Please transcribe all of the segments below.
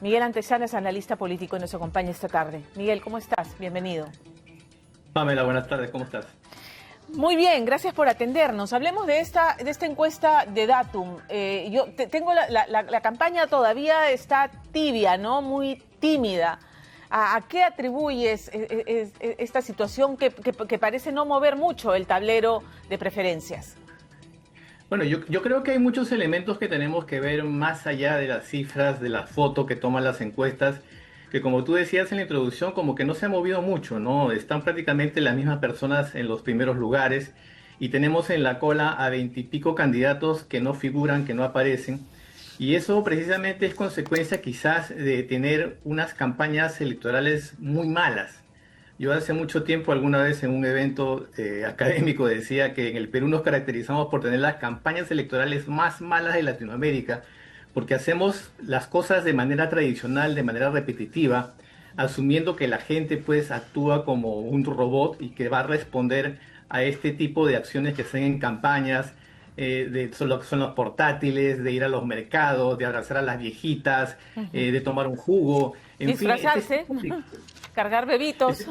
Miguel Antezana es analista político y nos acompaña esta tarde. Miguel, ¿cómo estás? Bienvenido. Pamela, buenas tardes, ¿cómo estás? Muy bien, gracias por atendernos. Hablemos de esta encuesta de Datum. Tengo la campaña todavía está tibia, ¿no? Muy tímida. ¿A qué atribuyes esta situación que parece no mover mucho el tablero de preferencias? Bueno, yo creo que hay muchos elementos que tenemos que ver más allá de las cifras, de la foto que toman las encuestas, que como tú decías en la introducción, como que no se ha movido mucho, ¿no? Están prácticamente las mismas personas en los primeros lugares y tenemos en la cola a 20 y pico candidatos que no figuran, que no aparecen. Y eso precisamente es consecuencia quizás de tener unas campañas electorales muy malas. Yo hace mucho tiempo, alguna vez en un evento académico, decía que en el Perú nos caracterizamos por tener las campañas electorales más malas de Latinoamérica, porque hacemos las cosas de manera tradicional, de manera repetitiva, asumiendo que la gente pues actúa como un robot y que va a responder a este tipo de acciones que hacen en campañas, son los portátiles, de ir a los mercados, de abrazar a las viejitas, de tomar un jugo, en fin, Disfrazarse, cargar bebitos.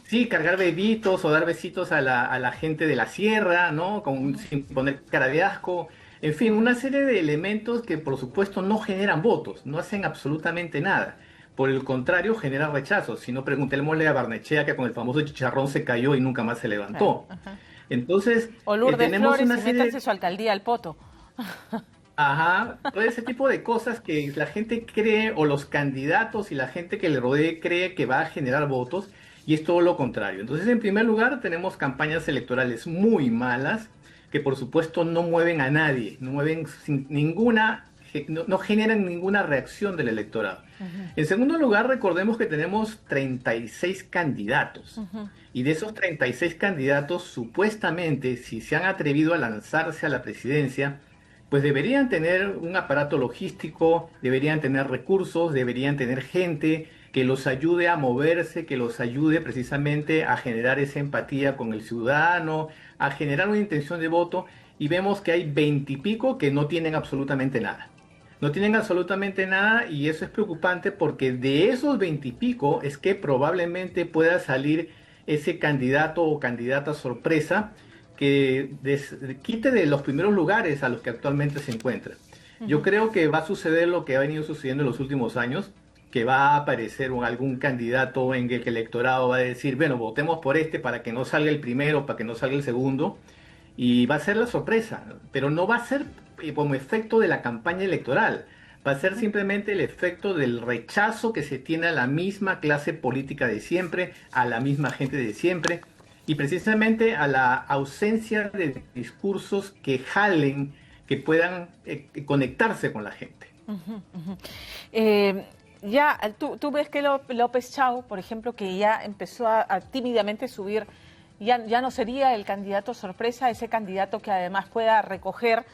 Sí, cargar bebitos o dar besitos a la gente de la sierra, ¿no? Sin poner cara de asco. En fin, una serie de elementos que por supuesto no generan votos, no hacen absolutamente nada. Por el contrario, generan rechazos. Si no, preguntémosle a Barnechea, que con el famoso chicharrón se cayó y nunca más se levantó. Ajá. Entonces, O Lourdes tenemos Flores una y serie métanse su alcaldía al poto. Ajá, todo ese tipo de cosas que la gente cree, o los candidatos y la gente que le rodee cree que va a generar votos, y es todo lo contrario. Entonces, en primer lugar, tenemos campañas electorales muy malas, que por supuesto no mueven a nadie, no mueven no generan ninguna reacción del electorado. En segundo lugar, recordemos que tenemos 36 candidatos. Y de esos 36 candidatos, supuestamente, si se han atrevido a lanzarse a la presidencia, pues deberían tener un aparato logístico, deberían tener recursos, deberían tener gente que los ayude a moverse, que los ayude precisamente a generar esa empatía con el ciudadano, a generar una intención de voto, y vemos que hay 20 y pico que no tienen absolutamente nada. No tienen absolutamente nada, y eso es preocupante porque de esos 20 y pico es que probablemente pueda salir ese candidato o candidata sorpresa que quite de los primeros lugares a los que actualmente se encuentran. Yo creo que va a suceder lo que ha venido sucediendo en los últimos años, que va a aparecer algún candidato en el que el electorado va a decir, bueno, votemos por este para que no salga el primero, para que no salga el segundo, y va a ser la sorpresa, pero no va a ser como efecto de la campaña electoral, va a ser simplemente el efecto del rechazo que se tiene a la misma clase política de siempre, a la misma gente de siempre, y precisamente a la ausencia de discursos que jalen, que puedan conectarse con la gente. Tú ves que López Chau, por ejemplo, que ya empezó a tímidamente subir, ya no sería el candidato sorpresa, ese candidato que además pueda recoger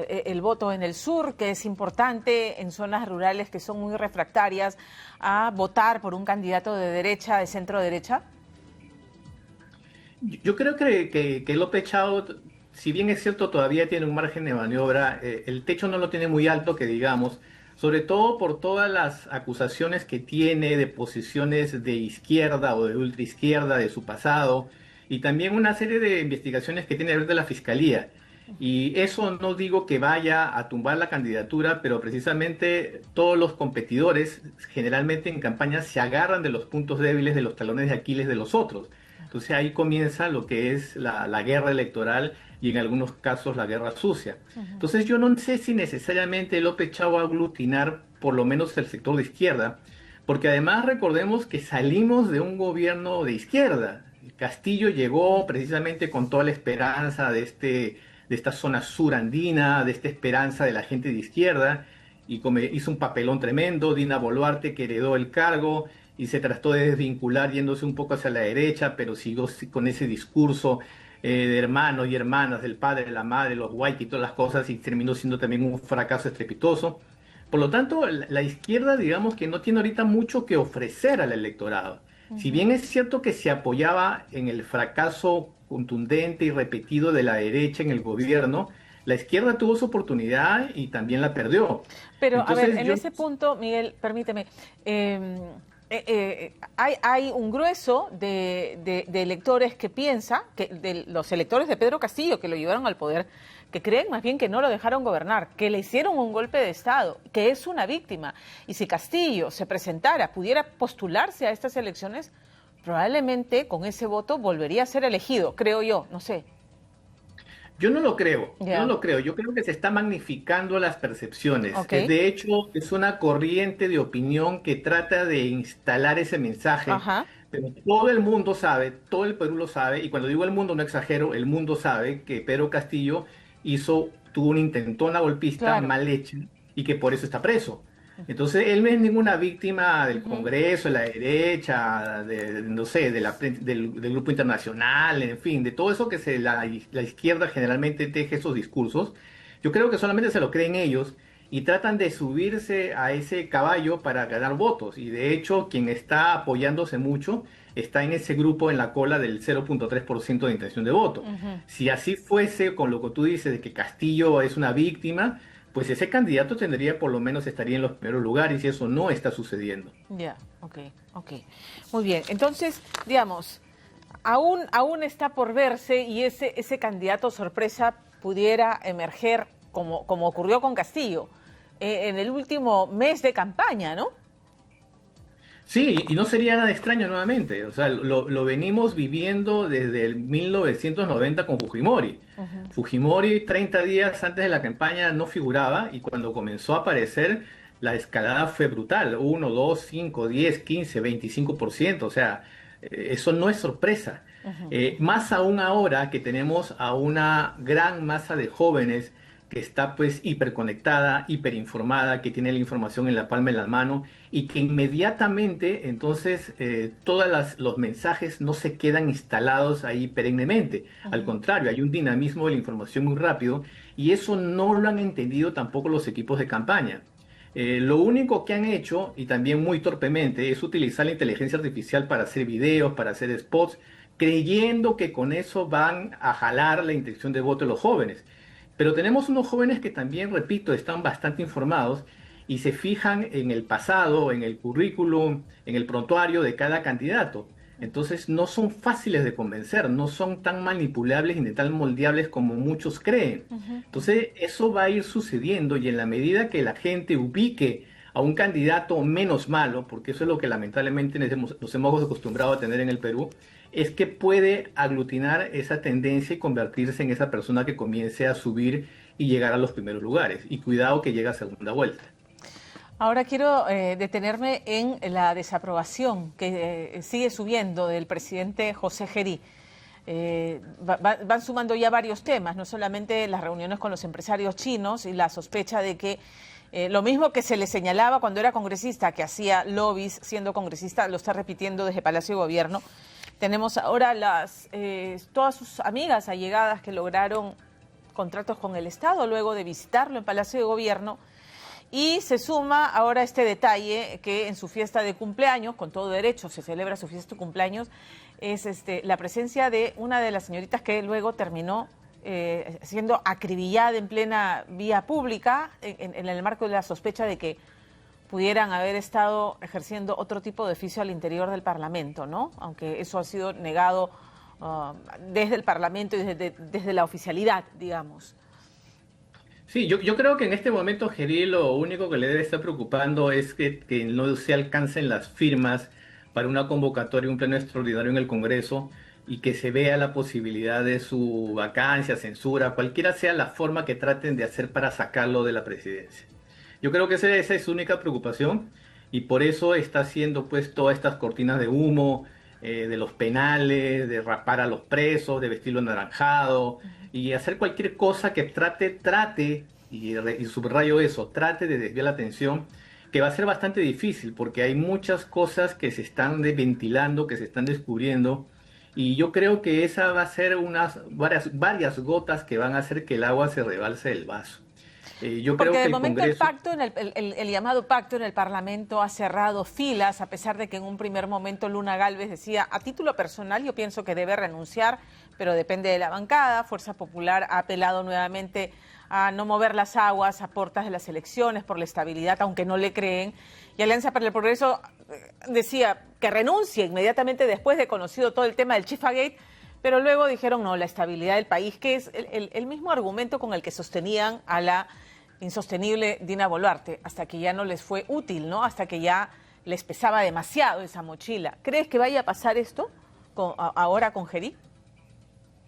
el voto en el sur, que es importante en zonas rurales que son muy refractarias a votar por un candidato de derecha, de centro derecha. Yo creo que López Chao, si bien es cierto, todavía tiene un margen de maniobra, el techo no lo tiene muy alto, que digamos, sobre todo por todas las acusaciones que tiene de posiciones de izquierda o de ultraizquierda de su pasado, y también una serie de investigaciones que tiene que ver de la fiscalía. Y eso no digo que vaya a tumbar la candidatura, pero precisamente todos los competidores generalmente en campañas se agarran de los puntos débiles, de los talones de Aquiles de los otros. Entonces ahí comienza lo que es la guerra electoral, y en algunos casos la guerra sucia. Entonces yo no sé si necesariamente López Chau va a aglutinar por lo menos el sector de izquierda, porque además recordemos que salimos de un gobierno de izquierda. Castillo llegó precisamente con toda la esperanza de esta zona surandina, de esta esperanza de la gente de izquierda, y hizo un papelón tremendo. Dina Boluarte, que heredó el cargo y se trató de desvincular yéndose un poco hacia la derecha, pero siguió con ese discurso de hermanos y hermanas, del padre, de la madre, los white y todas las cosas, y terminó siendo también un fracaso estrepitoso. Por lo tanto, la izquierda, digamos que no tiene ahorita mucho que ofrecer al electorado. Si bien es cierto que se apoyaba en el fracaso contundente y repetido de la derecha en el gobierno, La izquierda tuvo su oportunidad y también la perdió. Pero, a ver, Entonces, en yo ese punto, Miguel, permíteme, hay un grueso de electores que piensa, que de los electores de Pedro Castillo que lo llevaron al poder, que creen más bien que no lo dejaron gobernar, que le hicieron un golpe de Estado, que es una víctima. Y si Castillo se presentara, pudiera postularse a estas elecciones, probablemente con ese voto volvería a ser elegido, creo yo, no sé. Yo no lo creo, yo no Ya, lo creo. Yo creo que se está magnificando las percepciones. ok, De hecho, es una corriente de opinión que trata de instalar ese mensaje, ajá, pero todo el mundo sabe, todo el Perú lo sabe, y cuando digo el mundo no exagero, el mundo sabe que Pedro Castillo tuvo una intentona golpista claro. mal hecha y que por eso está preso. Entonces, él no es ninguna víctima del Ujú. Congreso, de la derecha, no sé, del grupo internacional, en fin, de todo eso que la izquierda generalmente teje esos discursos. Yo creo que solamente se lo creen ellos y tratan de subirse a ese caballo para ganar votos. Y de hecho, quien está apoyándose mucho está en ese grupo en la cola del 0,3% de intención de voto. Ujú. Si así fuese con lo que tú dices de que Castillo es una víctima, pues ese candidato tendría, por lo menos estaría en los primeros lugares y eso no está sucediendo. Ya, ok, ok. Muy bien, entonces, digamos, aún está por verse y ese candidato sorpresa pudiera emerger como ocurrió con Castillo en el último mes de campaña, ¿no? Sí, y no sería nada extraño nuevamente, o sea, lo venimos viviendo desde el 1990 con Fujimori. Ujú. Fujimori 30 días antes de la campaña no figuraba y cuando comenzó a aparecer la escalada fue brutal, 1, 2, 5, 10, 15, 25%, o sea, eso no es sorpresa. Ujú. Más aún ahora que tenemos a una gran masa de jóvenes que está pues hiperconectada, hiperinformada, que tiene la información en la palma de la mano y que inmediatamente entonces todos los mensajes no se quedan instalados ahí perennemente. Al Ujú. contrario, hay un dinamismo de la información muy rápido y eso no lo han entendido tampoco los equipos de campaña. Lo único que han hecho, y también muy torpemente, es utilizar la inteligencia artificial para hacer videos, para hacer spots, creyendo que con eso van a jalar la intención de voto de los jóvenes. Pero tenemos unos jóvenes que también, repito, están bastante informados y se fijan en el pasado, en el currículum, en el prontuario de cada candidato. Entonces no son fáciles de convencer, no son tan manipulables ni tan moldeables como muchos creen. Ujú. Entonces eso va a ir sucediendo y en la medida que la gente ubique a un candidato menos malo, porque eso es lo que lamentablemente nos hemos acostumbrado a tener en el Perú, es que puede aglutinar esa tendencia y convertirse en esa persona que comience a subir y llegar a los primeros lugares. Y cuidado que llega a segunda vuelta. Ahora quiero detenerme en la desaprobación que sigue subiendo del presidente José Gerí. Van sumando ya varios temas, no solamente las reuniones con los empresarios chinos y la sospecha de que lo mismo que se le señalaba cuando era congresista, que hacía lobbies siendo congresista, lo está repitiendo desde Palacio de Gobierno. Tenemos ahora todas sus amigas allegadas que lograron contratos con el Estado luego de visitarlo en Palacio de Gobierno. Y se suma ahora este detalle que en su fiesta de cumpleaños, con todo derecho se celebra su fiesta de cumpleaños, es la presencia de una de las señoritas que luego terminó siendo acribillada en plena vía pública en el marco de la sospecha de que pudieran haber estado ejerciendo otro tipo de oficio al interior del Parlamento, ¿no? Aunque eso ha sido negado desde el Parlamento y desde la oficialidad, digamos. Sí, yo creo que en este momento Geri lo único que le debe estar preocupando es que no se alcancen las firmas para una convocatoria, un pleno extraordinario en el Congreso y que se vea la posibilidad de su vacancia, censura, cualquiera sea la forma que traten de hacer para sacarlo de la presidencia. Yo creo que esa es su única preocupación y por eso está haciendo pues todas estas cortinas de humo, de los penales, de rapar a los presos, de vestirlo anaranjado y hacer cualquier cosa que y subrayo eso, trate de desviar la atención, que va a ser bastante difícil porque hay muchas cosas que se están ventilando, que se están descubriendo, y yo creo que esa va a ser varias gotas que van a hacer que el agua se rebalse del vaso. Yo Porque creo que de el momento el Congreso. pacto, el llamado pacto en el Parlamento ha cerrado filas, a pesar de que en un primer momento Luna Gálvez decía, a título personal yo pienso que debe renunciar, pero depende de la bancada. Fuerza Popular ha apelado nuevamente a no mover las aguas a puertas de las elecciones por la estabilidad, aunque no le creen. Y Alianza para el Progreso decía que renuncia inmediatamente después de conocido todo el tema del Chifagate, pero luego dijeron no, la estabilidad del país, que es el mismo argumento con el que sostenían a la insostenible Dina Boluarte, hasta que ya no les fue útil, ¿no? Hasta que ya les pesaba demasiado esa mochila. ¿Crees que vaya a pasar esto ahora con Gerí?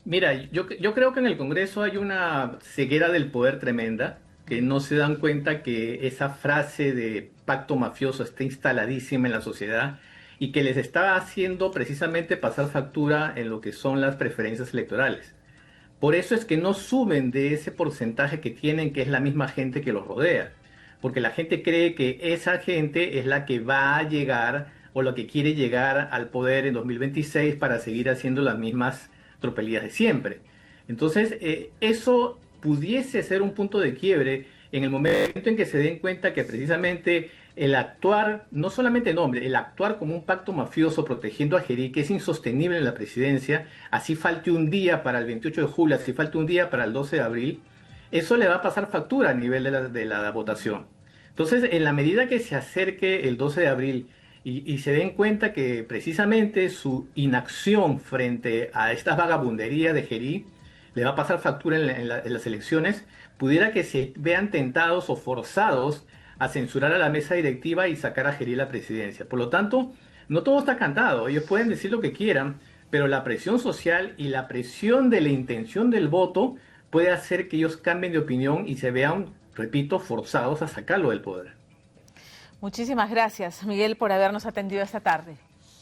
Mira, yo creo que en el Congreso hay una ceguera del poder tremenda, que no se dan cuenta que esa frase de pacto mafioso está instaladísima en la sociedad y que les está haciendo precisamente pasar factura en lo que son las preferencias electorales. Por eso es que no suben de ese porcentaje que tienen, que es la misma gente que los rodea. Porque la gente cree que esa gente es la que va a llegar o la que quiere llegar al poder en 2026 para seguir haciendo las mismas tropelías de siempre. Entonces, eso pudiese ser un punto de quiebre en el momento en que se den cuenta que precisamente el actuar, no solamente el nombre, el actuar como un pacto mafioso protegiendo a Gerí, que es insostenible en la presidencia, así falte un día para el 28 de julio, así falte un día para el 12 de abril, eso le va a pasar factura a nivel de la votación. Entonces, en la medida que se acerque el 12 de abril y se den cuenta que precisamente su inacción frente a esta vagabundería de Gerí le va a pasar factura en las elecciones, pudiera que se vean tentados o forzados a censurar a la mesa directiva y sacar a Gerí de la presidencia. Por lo tanto, no todo está cantado. Ellos pueden decir lo que quieran, pero la presión social y la presión de la intención del voto puede hacer que ellos cambien de opinión y se vean, repito, forzados a sacarlo del poder. Muchísimas gracias, Miguel, por habernos atendido esta tarde.